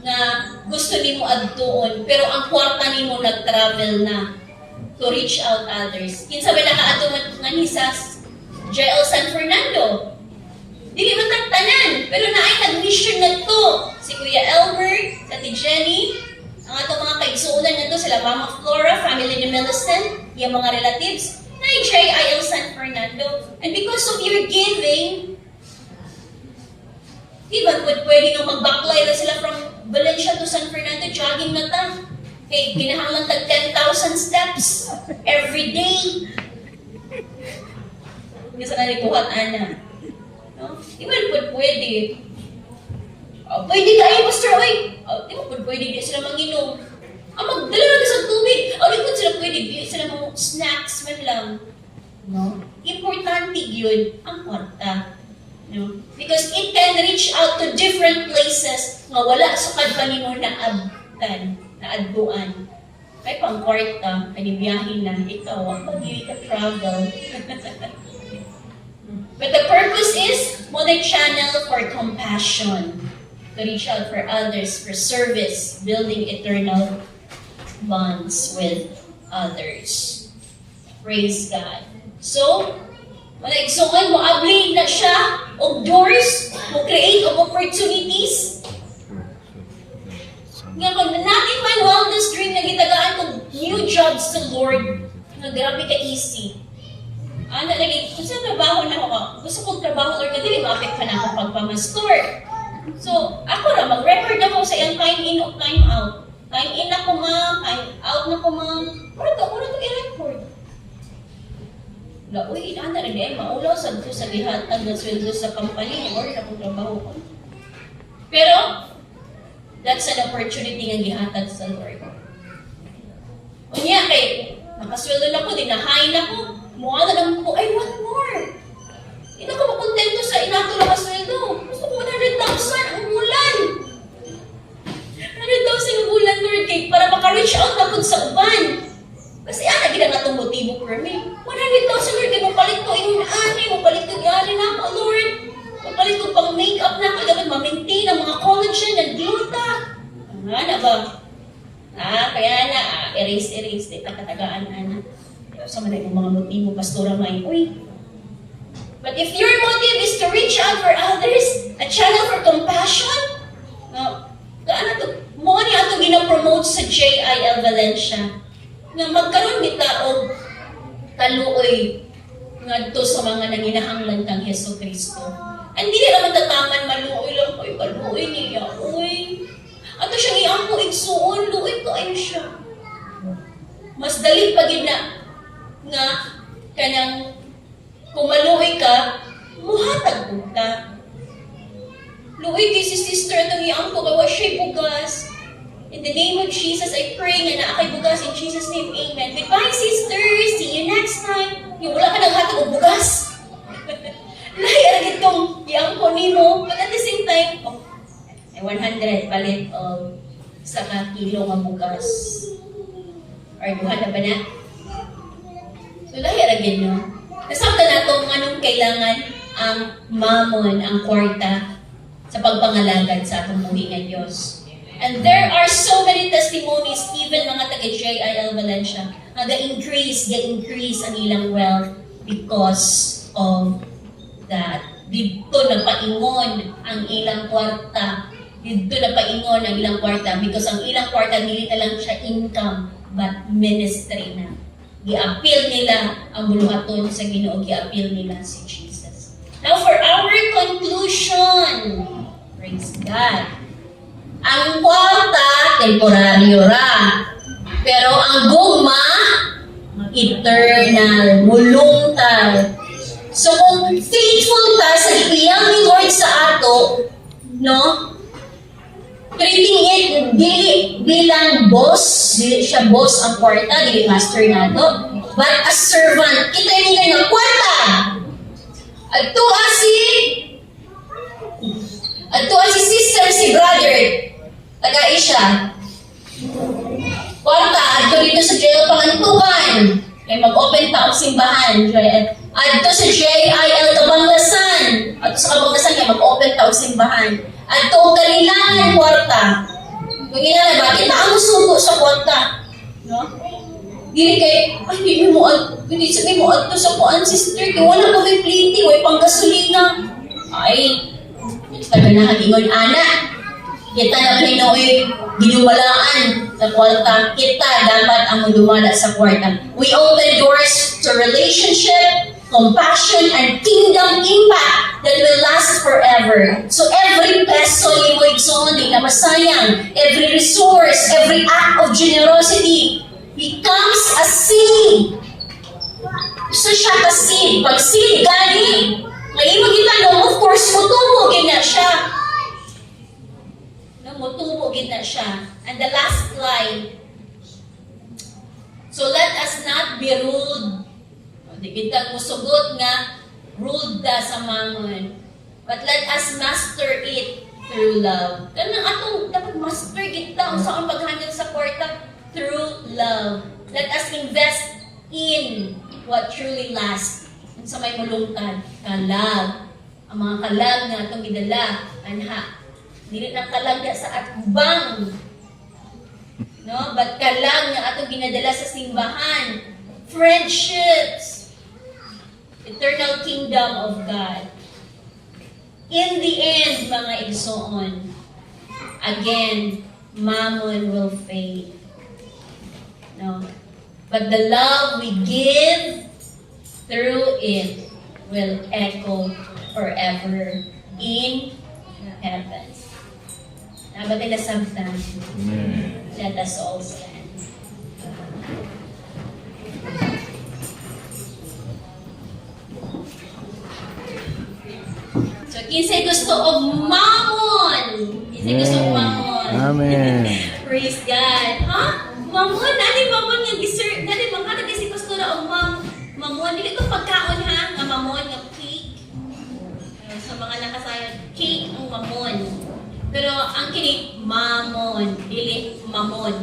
[SPEAKER 1] na gusto nimo adtuon, pero ang kwarta nimo nag-travel na to reach out others. Kinsa ba nakaadto nga ni sa JL San Fernando? Dili man tanan, pero naay nag-mission na to. Si Kuya Elmer, si Ate Jenny, ang atong mga kaigsuunan na to, sila Mama Flora, family ni Millicent, yung mga relatives, na JIL San Fernando. And because of your giving, di ba pwede nga magbaklay na sila from Valencia to San Fernando, jogging na ta. Hey, kinahanglan tag 10,000 steps every day. Hindi sa nalikuhat, Ana. No? Di ba pwede? Pwede tayo, Pastor, oy! Di ba pwede di sila manginom? Magdala na sa tubig. Di ba sila pwede di sila mga snacks man lang. No? Importante yun ang kwarta. No? Because it can reach out to different places nga wala sa kadpanino na abtan, na adbuan. May pang kwarta, panibiyahin na, ikaw, pag-iwi ka travel. But the purpose is, mo the channel for compassion, to reach out for others, for service, building eternal bonds with others. Praise God. So, managsungan mo, abli na siya of doors, mo create of opportunities. Nga kung natin man wellness dream na gitagaan kong new jobs sa Lord, na grabe ka easy. Lagi, kung sa trabaho na ako, gusto kong trabaho or kadili, maapekta na ako pagpamastor. So, ako na, mag-record ako sa iyang time in o time out. Time in ako ma, time out na ko ma. Muna to i-record. Uy, ina rin eh, maulaw sa gihatag na sweldo sa company or na kong trabaho ko. Pero, that's an opportunity nga gihatag sa Lord. Unya kay, nakasweldo na ko, dinahain na ko. Mukha na lang po, I want more. Hindi ko makontento sa inato na kasweldo. Gusto ko 100,000 ang bulan. 100,000 ang bulan, Lord, kay para maka-reach out na po sa uban. Kasi gina nga itong motibo for me. 100,000, Lord, kay mapalit ko yung ani, mapalit ko yung na ako, Lord. Mapalit ko pang make-up na ako, dapat ma-maintain ang mga collagen and gluta. Na ba? Kaya na, erase, di katagaan na. Sa mga yung mga motibo, pastora may, uy. But if your motive is to reach out for others, a channel for compassion, mo niya ito ginapromote sa JIL Valencia, na magkaroon nita o taluoy nga ito sa mga nanginahanglan kang Heso Kristo. Hindi nila matataman, maluoy lang, uy, paluoy niya, uy. Ato siyang iampo, igsuon, luoy ko ay siya. Mas dali pagid na nga kanang kumaluoy ka, muhatag po ka. Luoy kay si sister itong iampo, kawa siya'y bugas. In the name of Jesus, I pray nga na akay bugas. In Jesus' name, amen. Goodbye, sisters. See you next time. Yung wala ka naghatag o bugas. Lahi, aragit kong iampo ni mo. But at the same time, 100 palit of saka kilo nga bugas. Or buhan na ba na? So, lahi, aragit no? Nasabta na itong anong kailangan ang mamon, ang kwarta sa pagpangalagad sa atong buhay ng Diyos. And there are so many testimonies, even mga taga-JIL Valencia, na ga-increase ang ilang wealth because of that. Dito na paingon ang ilang kwarta. Dito na paingon ang ilang kwarta because ang ilang kwarta, hindi na lang siya income, but ministry na. Gi-appeal nila ang buluhaton sa Ginoo, gi-appeal nila si Jesus. Now for our conclusion, praise God. Ang kwarta, temporaryo ra. Pero ang gugma, eternal, mulungtad. So kung faithful ta sa ipiyang ni Lord sa ato, no? Treating it dili bilang boss, dili siya boss ang kwarta, dili master nato, but as servant, kita niya ng kwarta. Adto si sister, si brother, tagay siya. Kwarta, adto dito sa jail pangantukan. Kaya mag-open ta ang simbahan. Adto sa JIL Tabanglasan. At sa kabagasan niya, mag-open ta og simbahan. At kung kailangan kwarta, kung kailangan ba, kita ang sugo sa kwarta. No? Dili kay, ay, hindi sabi mo, ato sa kuan, sister, kaya wala ko may pliti, way pang gasolina. Ay, taga na hagingon, anak. Kita na Pinoy, ginumalaan sa kwarta. Kita dapat ang dumala sa kwarta. We open doors to relationship, compassion, and kingdom impact that will last forever. So every peso ni mo igsoon, di na masayang. Every resource, every act of generosity becomes a seed. So siya ka seed. Pag seed gani, ngayon magitanong, of course, mutubo gina siya. Mutubo gina siya. And the last line, so let us not be ruled. Di kita musugot nga, ruled da sa mangon. But let us master it through love. Kanang atong dapat master kita sa ang paghandle sa kwarta through love. Let us invest in what truly lasts. Sa may mulungtad, kalag. Ang mga kalag nga atong gidala, anha. Dili na kalag sa atbang. No? But kalag nga atong ginadala sa simbahan. Friendships. Eternal kingdom of God. In the end, mga igsoon, again, mammon will fade. No? But the love we give through it will echo forever in heaven. Nabatay na sabtan. Let us all stand. So, kinsay gusto og mamon? Kinsay gusto og mamon?
[SPEAKER 2] Amen.
[SPEAKER 1] Praise God. Ha? Mamon? Nani mamon nga dessert? Nani mga kasi gusto na og mamon? Dili ko pagkaon ha? Nga mamon, nga cake. Sa mga nakasayod, cake ang mamon. Pero ang kini, mamon. Dili mamon.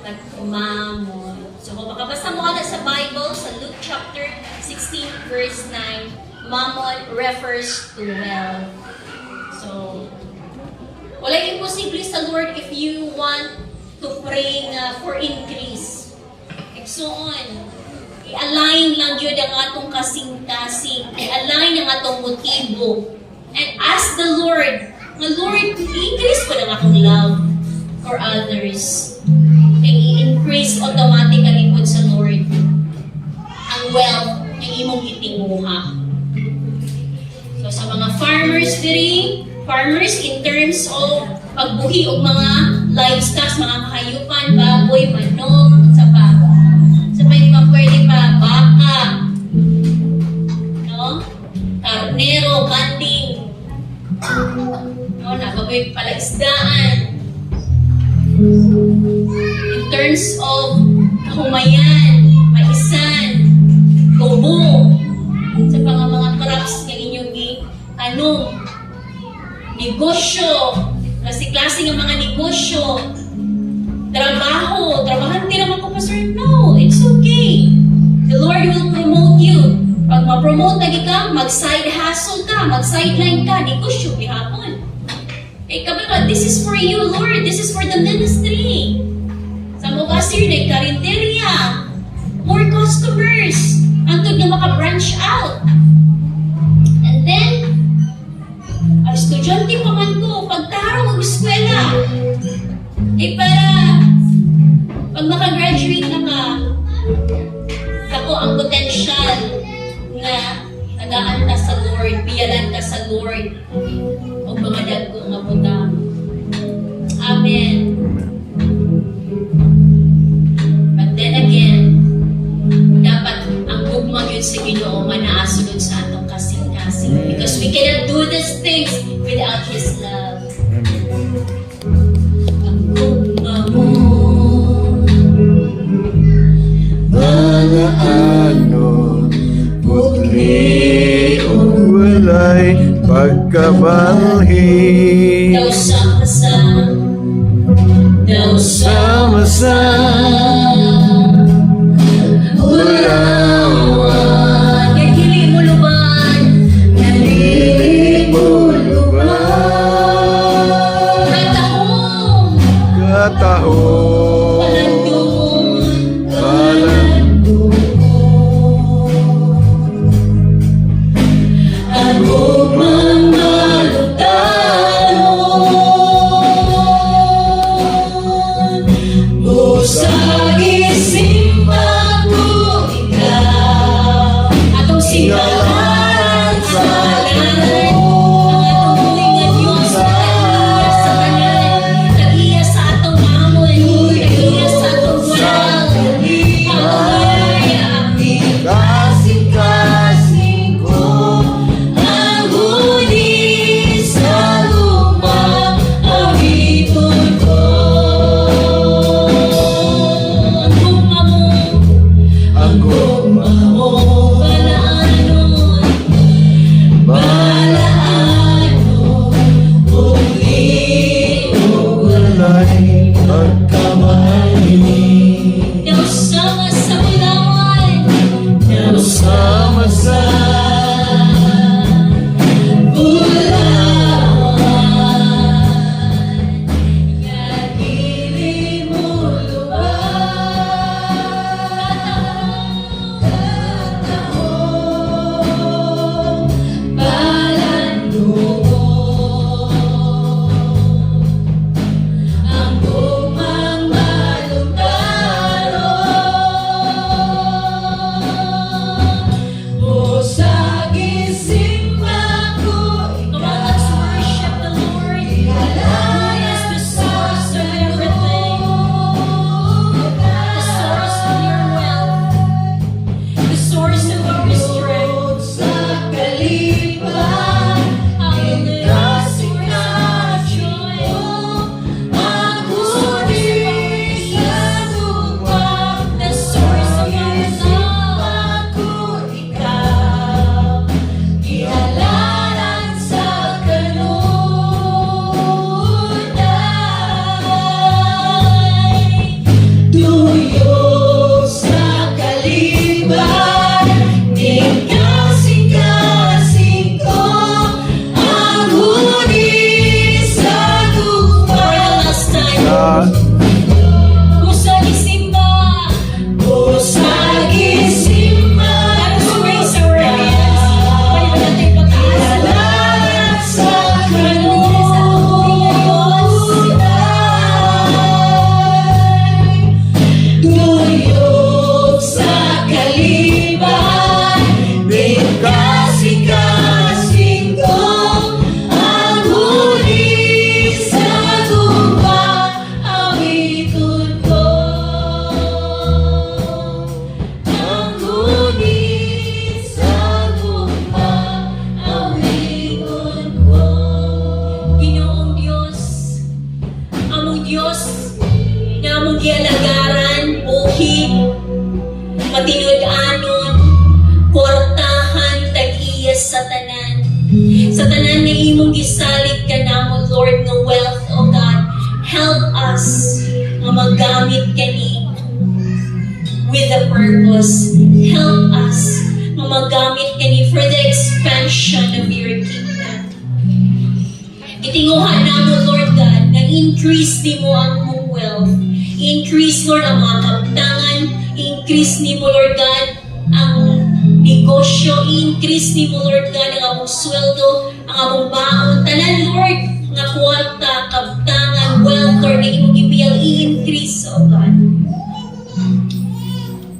[SPEAKER 1] But mamon. So kung makabasa mo agad sa Bible, sa Luke chapter 16 verse 9, mammon refers to wealth. So, walay imposible sa Lord if you want to pray for increase. Iksoon, i-align lang yun ang atong kasing-kasing. I-align ang atong motibo. And ask the Lord, Lord, i-increase ko lang akong love for others. And i-increase automatically po sa Lord ang wealth na imong itinguha. So sa mga farmers diri, farmers in terms of pagbuhi og mga livestock, mga kahayupan, baboy, manok, sa may pwede pa, baka, no? Karnero, kanding, no? Nababoy palaisdaan. In terms of humayan, maisan, tubo, sa mga crops na inyong anong negosyo, klase ng mga negosyo, trabahante naman ko, Pastor. No, it's okay. The Lord will promote you. Pag ma-promote na ka, mag-side hustle ka, mag-sideline ka, negosyo, bihapon. Eh, kabila, this is for you, Lord. This is for the ministry. Sa mga sir, karinderya, more customers, antod na maka-branch out. And then, estudyante pa man ko, pagtarong ang eskwela, eh para, pag makagraduate na ka, ako ang potential na tagaan ka sa Lord, biyalan ka sa Lord, o mga dagko nga butang. Amen. But then again, dapat ang gugmang yun sa Ginoo manaasunod sa atong kasing-kasing. Because we cannot do these things without His love. Ang gugmang mo,
[SPEAKER 2] mga ano, putli o walay pagkabalhi.
[SPEAKER 1] daw sama-sama, ulawan, nagili mo luban, nalili katinud-anon, kwartahan, tag-iyas sa tanan. Sa tanan na imong gisalig ka namo, Lord, ng wealth, O God. Help us na magamit kani with a purpose. Help us na magamit kani for the expansion of your kingdom. Itinguhan namo, Lord God, na increase ni mo ang mong wealth. Increase, Lord, ang mga kabtangan. Increase ni mo, Lord God, ang negosyo. Increase ni mo, Lord God, ang among sweldo, ang among baon. Tanan, Lord, nga kwarta, kabtangan, wealth, Lord, na imong ibiyal, i-increase, O God.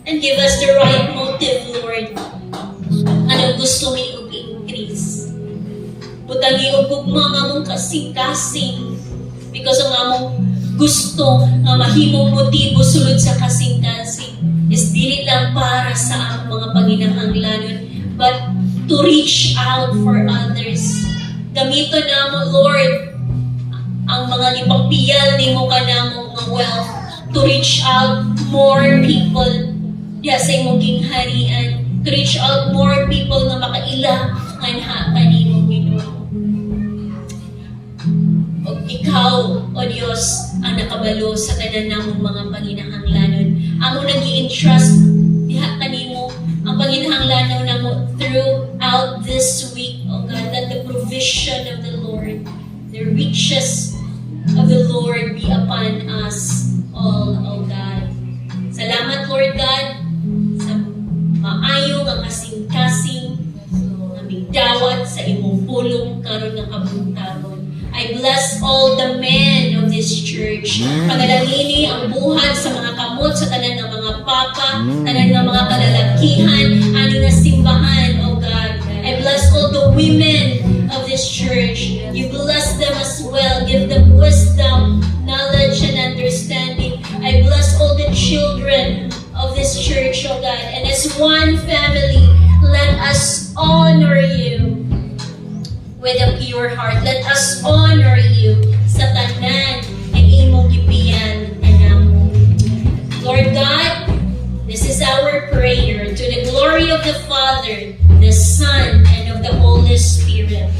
[SPEAKER 1] And give us the right motive, Lord. Anong gusto mo i-increase? Butang i-ugugma nga mong kasing-kasing because ang among gusto nga mahimong motibo sulod sa kasing-kasing is dili lang para sa among mga panginahanglanon but to reach out for others. Gamito namo, Lord, ang mga ipagpiyal nimo kanamo nga wealth to reach out more people sa imong gingharian, to reach out more people nga makaila nga kanimo, Ginoo. O ikaw, O Diyos, ang nakabalo sa tanan namong mga panginahanglanon. Amo nag-i-entrust diha kanimo ang panginahanglanon namo throughout this week, O God, that the provision of the Lord, the riches of the Lord be upon us all, O God. Salamat, Lord God, sa maayo nga kasing-kasing nga migdawat sa imong pulong karon nga kabuntagon. I bless all the men of this church. Panalangini ang buhat sa mga kamot, sa tanan ng mga papa, tanan ng mga kalalakihan, ani nga simbahan, O God. I bless all the women of this church. You bless them as well. Give them wisdom, knowledge, and understanding. I bless all the children of this church, O God. And as one family, let us honor you with a pure heart. Let us honor you sa tanan na imong gipiyan kanamo. Lord God, this is our prayer to the glory of the Father, the Son, and of the Holy Spirit.